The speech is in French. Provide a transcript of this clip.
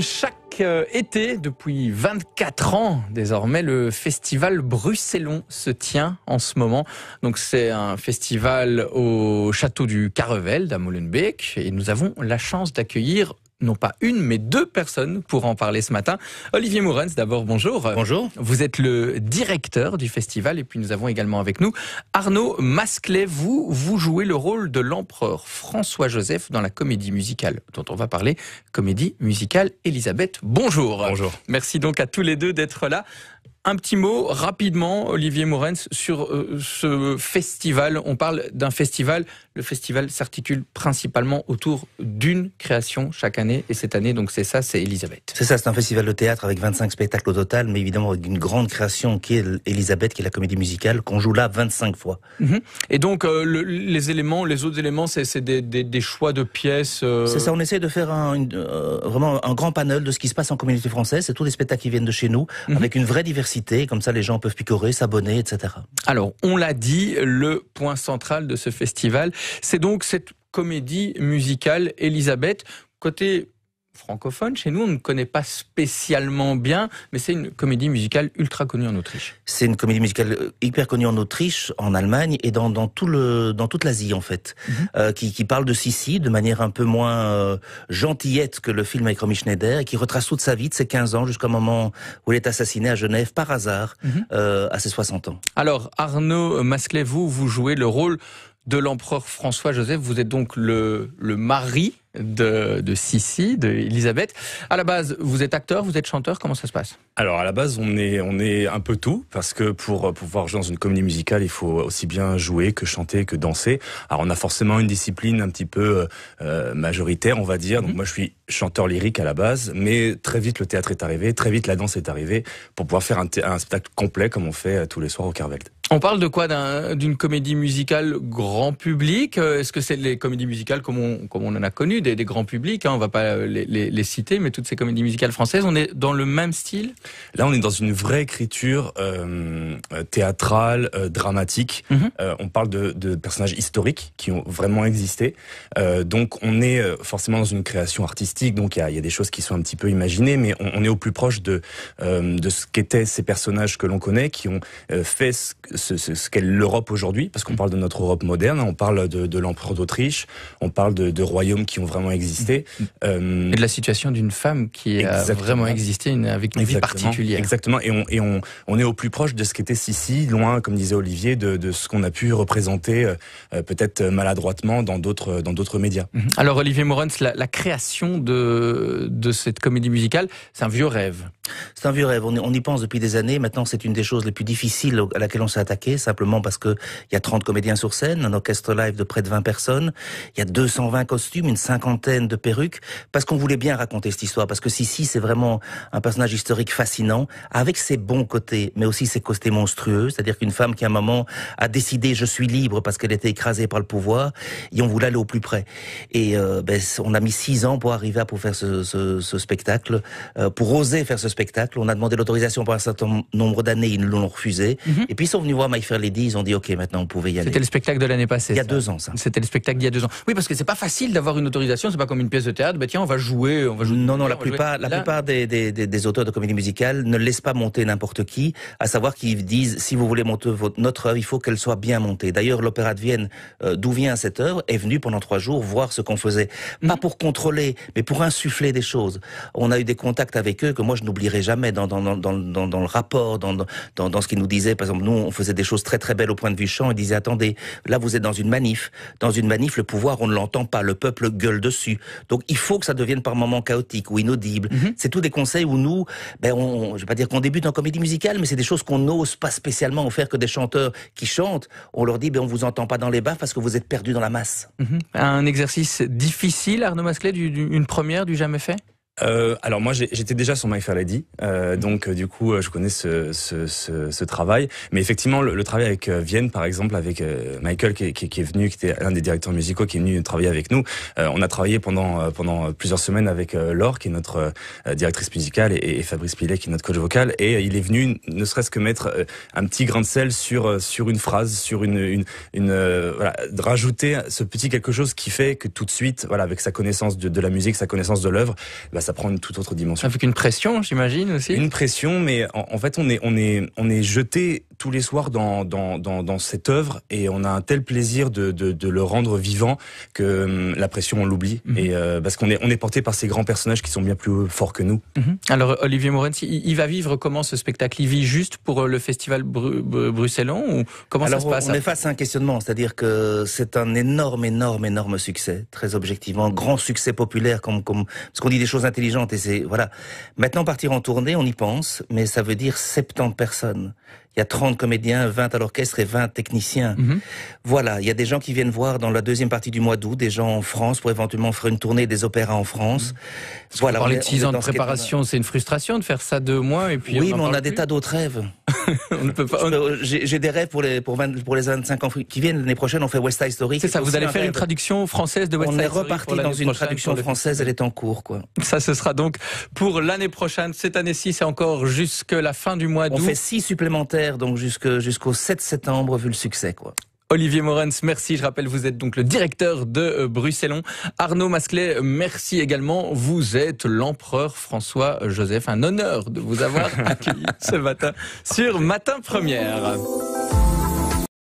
Chaque été, depuis 24 ans désormais, le festival Bruxellon se tient en ce moment. Donc c'est un festival au château du Carevel à Molenbeek et nous avons la chance d'accueillir non pas une, mais deux personnes pour en parler ce matin. Olivier Mourens, d'abord, bonjour. Bonjour. Vous êtes le directeur du festival et puis nous avons également avec nous Arnaud Masclet. Vous jouez le rôle de l'empereur François-Joseph dans la comédie musicale dont on va parler, comédie musicale Elisabeth. Bonjour. Bonjour. Merci donc à tous les deux d'être là. Un petit mot rapidement, Olivier Mourens, sur ce festival. On parle d'un festival. Le festival s'articule principalement autour d'une création chaque année. Et cette année, donc c'est ça, c'est Elisabeth. C'est ça, c'est un festival de théâtre avec 25 spectacles au total, mais évidemment avec une grande création qui est Elisabeth, qui est la comédie musicale, qu'on joue là 25 fois. Et donc les autres éléments, c'est des choix de pièces. C'est ça, on essaie de faire vraiment un grand panel de ce qui se passe en communauté française. C'est tous les spectacles qui viennent de chez nous, avec une vraie diversité. Comme ça, les gens peuvent picorer, s'abonner, etc. Alors, on l'a dit, le point central de ce festival, c'est donc cette comédie musicale Elisabeth. Côté francophone, chez nous, on ne connaît pas spécialement bien, mais c'est une comédie musicale ultra connue en Autriche. C'est une comédie musicale hyper connue en Autriche, en Allemagne et dans toute l'Asie en fait, qui parle de Sissi de manière un peu moins gentillette que le film avec Romy Schneider et qui retrace toute sa vie, de ses 15 ans jusqu'au moment où il est assassiné à Genève par hasard à ses 60 ans. Alors Arnaud Masclet, vous jouez le rôle de l'empereur François-Joseph. Vous êtes donc le mari de Sissi, de Elisabeth. À la base, vous êtes acteur, vous êtes chanteur, comment ça se passe? Alors à la base, on est un peu tout, parce que pour pouvoir jouer dans une comédie musicale, il faut aussi bien jouer que chanter, que danser. Alors on a forcément une discipline un petit peu majoritaire, on va dire. Donc moi je suis chanteur lyrique à la base, mais très vite le théâtre est arrivé, très vite la danse est arrivée, pour pouvoir faire un spectacle complet comme on fait tous les soirs au Carveld. On parle de quoi? D'une comédie musicale grand public? Est-ce que c'est les comédies musicales comme on en a connu, des grands publics, on va pas les citer, mais toutes ces comédies musicales françaises, on est dans le même style? Là, on est dans une vraie écriture théâtrale, dramatique. On parle de personnages historiques qui ont vraiment existé. Donc, on est forcément dans une création artistique. Donc, il y a des choses qui sont un petit peu imaginées, mais on est au plus proche de ce qu'étaient ces personnages que l'on connaît, qui ont fait ce qu'est l'Europe aujourd'hui, parce qu'on parle de notre Europe moderne. On parle de l'empereur d'Autriche. On parle de royaumes qui ont vraiment existé. Et de la situation d'une femme qui a vraiment existé avec une vie particulière. Exactement. Et on est au plus proche de ce qu'était Sissi, loin, comme disait Olivier, de ce qu'on a pu représenter peut-être maladroitement dans d'autres médias. Alors Olivier Mourens, la création de cette comédie musicale, c'est un vieux rêve. C'est un vieux rêve. On y pense depuis des années. Maintenant, c'est une des choses les plus difficiles à laquelle on s'est attaqué, simplement parce que il y a 30 comédiens sur scène, un orchestre live de près de 20 personnes, il y a 220 costumes, une cinquantaine de perruques, parce qu'on voulait bien raconter cette histoire, parce que Sissi, c'est vraiment un personnage historique fascinant, avec ses bons côtés, mais aussi ses côtés monstrueux, c'est-à-dire qu'une femme qui à un moment a décidé je suis libre parce qu'elle était écrasée par le pouvoir, et on voulait aller au plus près. Et on a mis 6 ans pour arriver à faire ce spectacle, pour oser faire ce spectacle. On a demandé l'autorisation pour un certain nombre d'années, ils nous l'ont refusé. Et puis ils sont venus voir My Fair Lady, ils ont dit ok, maintenant on pouvait y aller. C'était le spectacle de l'année passée. Il y a 2 ans, ça. C'était le spectacle d'il y a 2 ans. Oui, parce que c'est pas facile d'avoir une autorisation, c'est pas comme une pièce de théâtre, tiens, on va jouer. Non, la plupart des auteurs de comédie musicale ne laissent pas monter n'importe qui, à savoir qu'ils disent, si vous voulez monter notre œuvre, il faut qu'elle soit bien montée. D'ailleurs, l'Opéra de Vienne, d'où vient cette œuvre, est venu pendant 3 jours voir ce qu'on faisait. Pas pour contrôler, mais pour insuffler des choses. On a eu des contacts avec eux que moi je n'oublierai jamais dans le rapport, dans ce qu'ils nous disaient. Par exemple, nous, on faisait des choses très très belles au point de vue chant. Ils disaient, attendez, là vous êtes dans une manif. Dans une manif, le pouvoir, on ne l'entend pas. Le peuple gueule dessus. Donc il faut que ça devienne par moments chaotique ou inaudible. C'est tous des conseils où nous, je vais pas dire qu'on débute en comédie musicale, mais c'est des choses qu'on n'ose pas spécialement faire que des chanteurs qui chantent. On leur dit, on vous entend pas dans les baffes parce que vous êtes perdus dans la masse. Un exercice difficile, Arnaud Masclet, une première, du jamais fait? Alors moi j'étais déjà sur My Fair Lady, donc du coup je connais ce travail, mais effectivement le travail avec Vienne par exemple, avec Michael qui est venu, qui était l'un des directeurs musicaux, qui est venu travailler avec nous. On a travaillé pendant plusieurs semaines avec Laure qui est notre directrice musicale et Fabrice Pilet qui est notre coach vocal, et il est venu ne serait-ce que mettre un petit grain de sel sur une phrase, sur voilà, de rajouter ce petit quelque chose qui fait que tout de suite, voilà, avec sa connaissance de la musique, sa connaissance de l'œuvre, ça prend une toute autre dimension. Avec une pression, j'imagine aussi. Une pression, mais en fait, on est jeté tous les soirs dans cette œuvre et on a un tel plaisir de le rendre vivant que la pression on l'oublie et parce qu'on est porté par ces grands personnages qui sont bien plus forts que nous. Alors Olivier Morenz, il va vivre comment ce spectacle? Il vit juste pour le festival bruxellan ou comment ça se passe? On est face à un questionnement, c'est-à-dire que c'est un énorme succès, très objectivement, grand succès populaire comme parce qu'on dit des choses intelligentes et c'est voilà. Maintenant partir en tournée, on y pense, mais ça veut dire 70 personnes. Il y a 30 comédiens, 20 à l'orchestre et 20 techniciens. Voilà, il y a des gens qui viennent voir dans la deuxième partie du mois d'août, des gens en France pour éventuellement faire une tournée des opéras en France. Voilà. Vous parlez de 6 ans de préparation, c'est une frustration de faire ça 2 mois et puis. Oui, mais on a des tas d'autres rêves. On ne peut pas. J'ai des rêves pour les 25 ans qui viennent. L'année prochaine, on fait West Side Story. C'est ça, vous allez faire une traduction française de West Side Story. On est reparti dans une traduction française, elle est en cours, quoi. Ça, ce sera donc pour l'année prochaine. Cette année-ci, c'est encore jusqu'à la fin du mois d'août. On fait 6 supplémentaires, donc jusqu'au 7 septembre, vu le succès, quoi. Olivier Morenz, merci. Je rappelle, vous êtes donc le directeur de Bruxellon. Arnaud Masclet, merci également. Vous êtes l'empereur François-Joseph. Un honneur de vous avoir accueilli ce matin sur Matin Première.